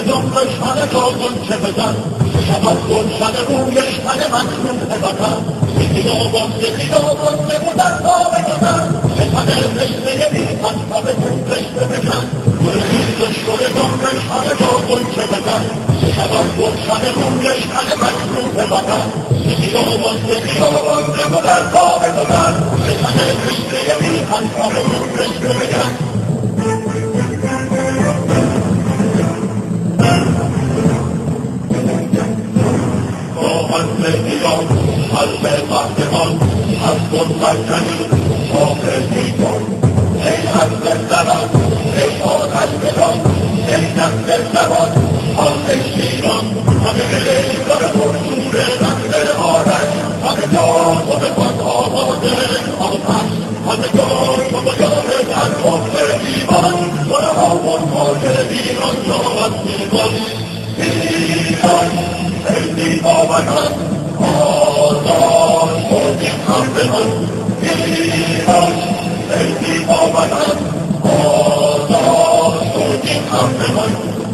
جملش همه جازون چه بزن شود گلشن رویش همه مکروه وطن به خیابان بگودن تا بگذن به تنه رشته بیخن و به تون رشته بکن گلخیزش گل جملش همه جازون چه بزن شود گلشن رویش همه مکروه وطن به خیابان بگودن تا بگذن به تنه رشته بیخن و به تون رشته بکن زندگیان قلب قهرمان از خود برکنی شاخر دیگان ای حضر زمان ای آتش بدان ای نسل زمان حال شیران همه بلیدار پرشور نسل آرش همه جان و به خود آباده آتش همه جان و به یار در کفر ایمان و همان ماجر ایران شاید میکن ایران سیدی بابکان آزاد شدیم همزمان ایران سیدی بابکان آزاد شدیم همزمان